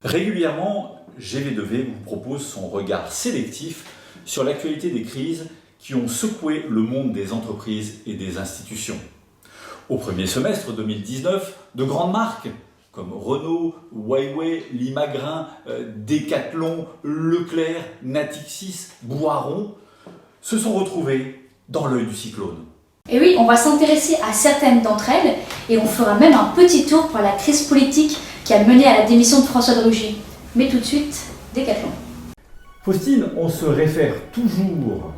Régulièrement, GV2V vous propose son regard sélectif sur l'actualité des crises qui ont secoué le monde des entreprises et des institutions. Au premier semestre 2019, de grandes marques comme Renault, Huawei, Limagrain, Decathlon, Leclerc, Natixis, Boiron se sont retrouvées dans l'œil du cyclone. Et oui, on va s'intéresser à certaines d'entre elles et on fera même un petit tour par la crise politique qui a mené à la démission de François de Rugy. Mais tout de suite, Decathlon. Faustine, on se réfère toujours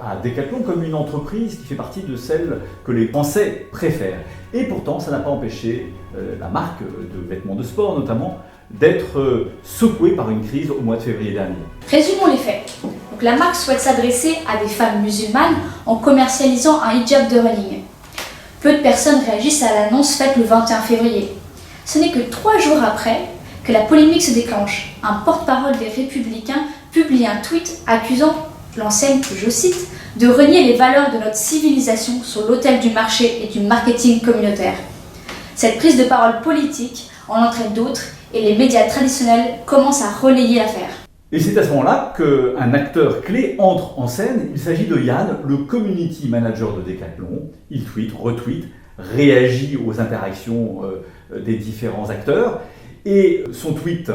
à Decathlon comme une entreprise qui fait partie de celles que les Français préfèrent. Et pourtant, ça n'a pas empêché la marque de vêtements de sport notamment d'être secouée par une crise au mois de février dernier. Résumons les faits. Donc, la marque souhaite s'adresser à des femmes musulmanes en commercialisant un hijab de running. Peu de personnes réagissent à l'annonce faite le 21 février. Ce n'est que 3 jours après que la polémique se déclenche. Un porte-parole des Républicains publie un tweet accusant l'enseigne, que je cite, de renier les valeurs de notre civilisation sur l'autel du marché et du marketing communautaire. Cette prise de parole politique en entraîne d'autres et les médias traditionnels commencent à relayer l'affaire. Et c'est à ce moment-là qu'un acteur clé entre en scène. Il s'agit de Yann, le community manager de Decathlon. Il tweet, retweet, réagit aux interactions des différents acteurs. Et son tweet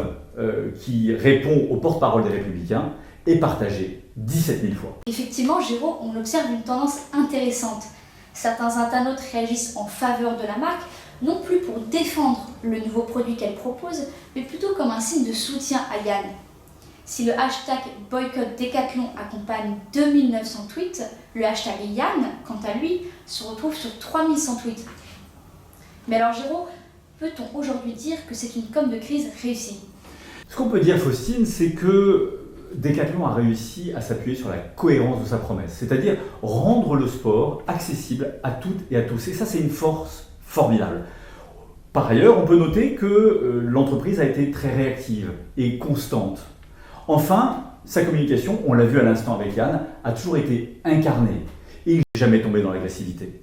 qui répond au porte-parole des Républicains est partagé 17 000 fois. Effectivement, Géraud, on observe une tendance intéressante. Certains internautes réagissent en faveur de la marque, non plus pour défendre le nouveau produit qu'elle propose, mais plutôt comme un signe de soutien à Yann. Si le hashtag boycott Decathlon accompagne 2900 tweets, le hashtag Yann, quant à lui, se retrouve sur 3100 tweets. Mais alors Géraud, peut-on aujourd'hui dire que c'est une com de crise réussie ? Ce qu'on peut dire, Faustine, c'est que Decathlon a réussi à s'appuyer sur la cohérence de sa promesse, c'est-à-dire rendre le sport accessible à toutes et à tous. Et ça, c'est une force formidable. Par ailleurs, on peut noter que l'entreprise a été très réactive et constante. Enfin, sa communication, on l'a vu à l'instant avec Yann, a toujours été incarnée et il n'est jamais tombé dans l'agressivité.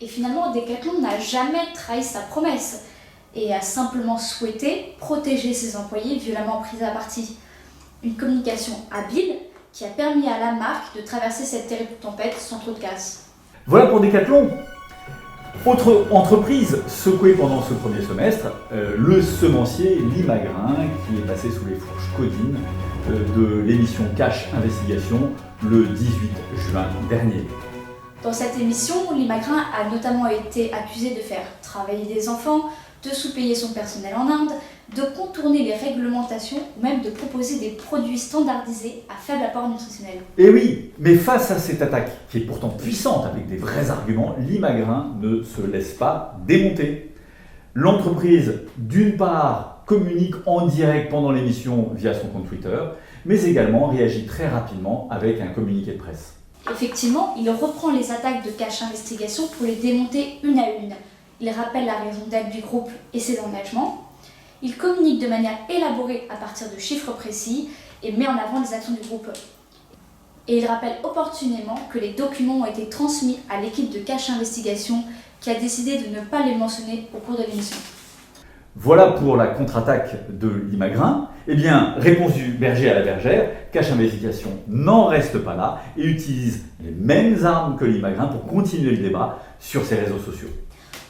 Et finalement, Decathlon n'a jamais trahi sa promesse et a simplement souhaité protéger ses employés violemment pris à partie. Une communication habile qui a permis à la marque de traverser cette terrible tempête sans trop de casse. Voilà pour Decathlon. Autre entreprise secouée pendant ce premier semestre, le semencier Limagrain qui est passé sous les fourches codines de l'émission Cash Investigation le 18 juin dernier. Dans cette émission, Limagrain a notamment été accusé de faire travailler des enfants, de sous-payer son personnel en Inde, de contourner les réglementations ou même de proposer des produits standardisés à faible apport nutritionnel. Et oui, mais face à cette attaque, qui est pourtant puissante avec des vrais arguments, Limagrain ne se laisse pas démonter. L'entreprise, d'une part, communique en direct pendant l'émission via son compte Twitter, mais également réagit très rapidement avec un communiqué de presse. Effectivement, il reprend les attaques de Cash Investigation pour les démonter une à une. Il rappelle la raison d'être du groupe et ses engagements. Il communique de manière élaborée à partir de chiffres précis et met en avant les actions du groupe. Et il rappelle opportunément que les documents ont été transmis à l'équipe de Cash Investigation qui a décidé de ne pas les mentionner au cours de l'émission. Voilà pour la contre-attaque de Limagrain. Eh bien, réponse du berger à la bergère, Cash Investigation n'en reste pas là et utilise les mêmes armes que Limagrain pour continuer le débat sur ses réseaux sociaux.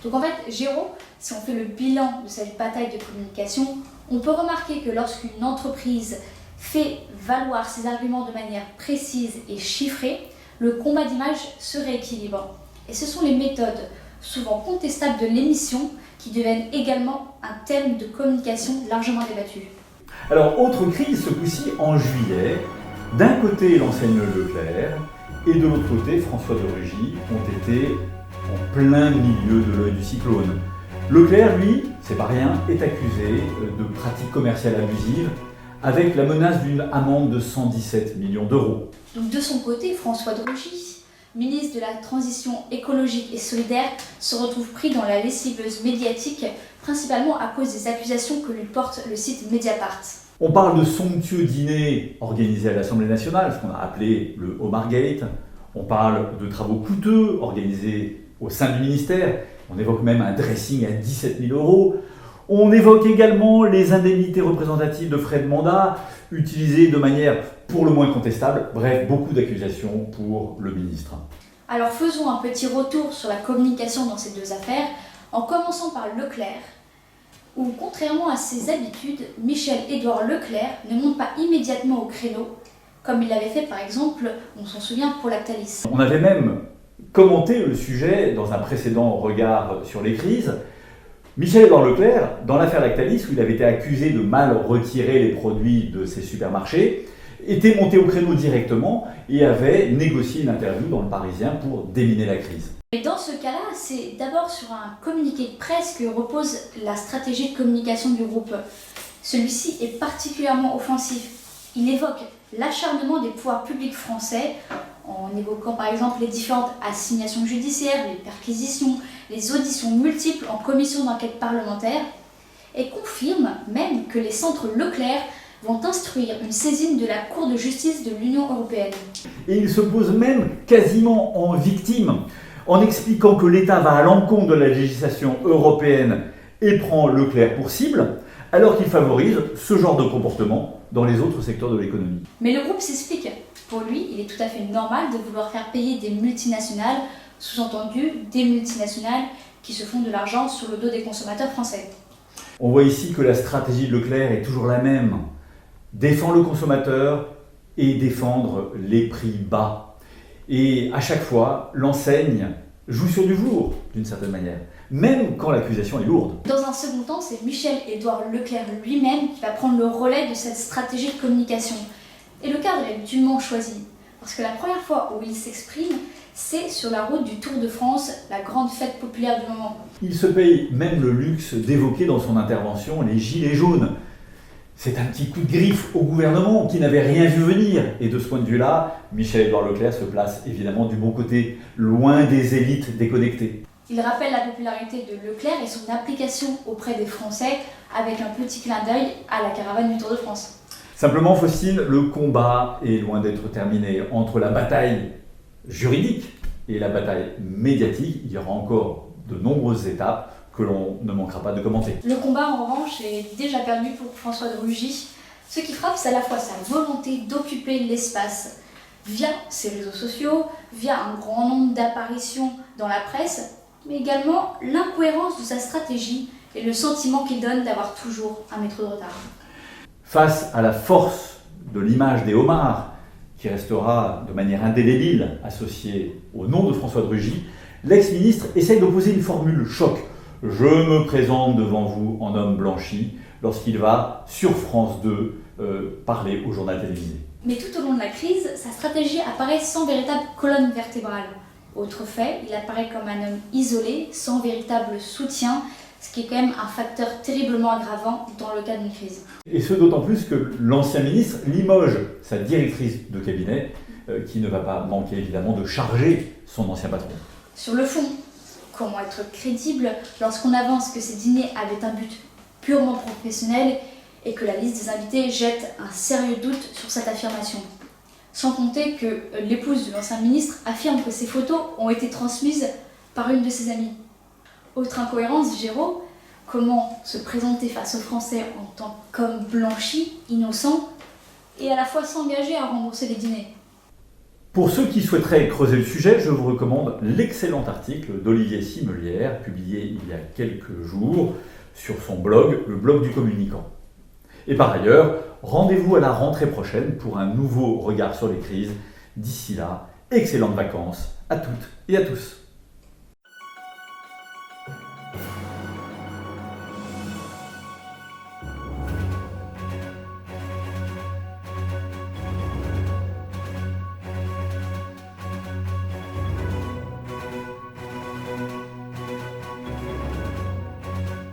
Donc en fait, Géraud, si on fait le bilan de cette bataille de communication, on peut remarquer que lorsqu'une entreprise fait valoir ses arguments de manière précise et chiffrée, le combat d'image se rééquilibre. Et ce sont les méthodes, souvent contestables de l'émission, qui deviennent également un thème de communication largement débattu. Alors, autre crise ce coup-ci en juillet. D'un côté, l'enseigne Leclerc et de l'autre côté, François de Rugy ont été en plein milieu de l'œil du cyclone. Leclerc, lui, c'est pas rien, est accusé de pratiques commerciales abusives avec la menace d'une amende de 117 millions d'euros. Donc de son côté, François de Rugy, ministre de la Transition écologique et solidaire, se retrouve pris dans la lessiveuse médiatique, principalement à cause des accusations que lui porte le site Mediapart. On parle de somptueux dîners organisés à l'Assemblée nationale, ce qu'on a appelé le Homargate. On parle de travaux coûteux organisés au sein du ministère. On évoque même un dressing à 17 000 euros. On évoque également les indemnités représentatives de frais de mandat, utilisées de manière pour le moins contestable. Bref, beaucoup d'accusations pour le ministre. Alors faisons un petit retour sur la communication dans ces deux affaires, en commençant par Leclerc, où contrairement à ses habitudes, Michel-Édouard Leclerc ne monte pas immédiatement au créneau, comme il l'avait fait par exemple, on s'en souvient, pour Lactalis. On avait même commenté le sujet dans un précédent regard sur les crises. Michel-Édouard Leclerc, dans l'affaire Lactalis, où il avait été accusé de mal retirer les produits de ses supermarchés, était monté au créneau directement et avait négocié une interview dans Le Parisien pour déminer la crise. Mais dans ce cas-là, c'est d'abord sur un communiqué de presse que repose la stratégie de communication du groupe. Celui-ci est particulièrement offensif. Il évoque l'acharnement des pouvoirs publics français, en évoquant par exemple les différentes assignations judiciaires, les perquisitions, les auditions multiples en commission d'enquête parlementaire, et confirme même que les centres Leclerc vont instruire une saisine de la Cour de justice de l'Union européenne. Et il se pose même quasiment en victime, en expliquant que l'État va à l'encontre de la législation européenne et prend Leclerc pour cible, alors qu'il favorise ce genre de comportement dans les autres secteurs de l'économie. Mais le groupe s'explique. Pour lui, il est tout à fait normal de vouloir faire payer des multinationales, sous-entendu des multinationales qui se font de l'argent sur le dos des consommateurs français. On voit ici que la stratégie de Leclerc est toujours la même. Défendre le consommateur et défendre les prix bas. Et à chaque fois, l'enseigne joue sur du velours, d'une certaine manière, même quand l'accusation est lourde. Dans un second temps, c'est Michel-Édouard Leclerc lui-même qui va prendre le relais de cette stratégie de communication. Et le cadre est dûment choisi, parce que la première fois où il s'exprime, c'est sur la route du Tour de France, la grande fête populaire du moment. Il se paye même le luxe d'évoquer dans son intervention les gilets jaunes. C'est un petit coup de griffe au gouvernement qui n'avait rien vu venir. Et de ce point de vue-là, Michel-Édouard Leclerc se place évidemment du bon côté, loin des élites déconnectées. Il rappelle la popularité de Leclerc et son application auprès des Français avec un petit clin d'œil à la caravane du Tour de France. Simplement, Faustine, le combat est loin d'être terminé. Entre la bataille juridique et la bataille médiatique, il y aura encore de nombreuses étapes que l'on ne manquera pas de commenter. Le combat, en revanche, est déjà perdu pour François de Rugy. Ce qui frappe, c'est à la fois sa volonté d'occuper l'espace via ses réseaux sociaux, via un grand nombre d'apparitions dans la presse, mais également l'incohérence de sa stratégie et le sentiment qu'il donne d'avoir toujours un métro de retard. Face à la force de l'image des homards, qui restera de manière indélébile associée au nom de François de Rugy, l'ex-ministre essaye d'opposer une formule choc. Je me présente devant vous en homme blanchi lorsqu'il va sur France 2 parler au journal télévisé. Mais tout au long de la crise, sa stratégie apparaît sans véritable colonne vertébrale. Autre fait, il apparaît comme un homme isolé, sans véritable soutien, ce qui est quand même un facteur terriblement aggravant dans le cas d'une crise. Et ce d'autant plus que l'ancien ministre limoge sa directrice de cabinet, qui ne va pas manquer évidemment de charger son ancien patron. Sur le fond, comment être crédible lorsqu'on avance que ces dîners avaient un but purement professionnel et que la liste des invités jette un sérieux doute sur cette affirmation. Sans compter que l'épouse de l'ancien ministre affirme que ces photos ont été transmises par une de ses amies. Autre incohérence, Géraud, comment se présenter face aux Français en tant qu'homme blanchi, innocent, et à la fois s'engager à rembourser les dîners. Pour ceux qui souhaiteraient creuser le sujet, je vous recommande l'excellent article d'Olivier Simelière, publié il y a quelques jours, sur son blog, le blog du communicant. Et par ailleurs, rendez-vous à la rentrée prochaine pour un nouveau regard sur les crises. D'ici là, excellentes vacances à toutes et à tous.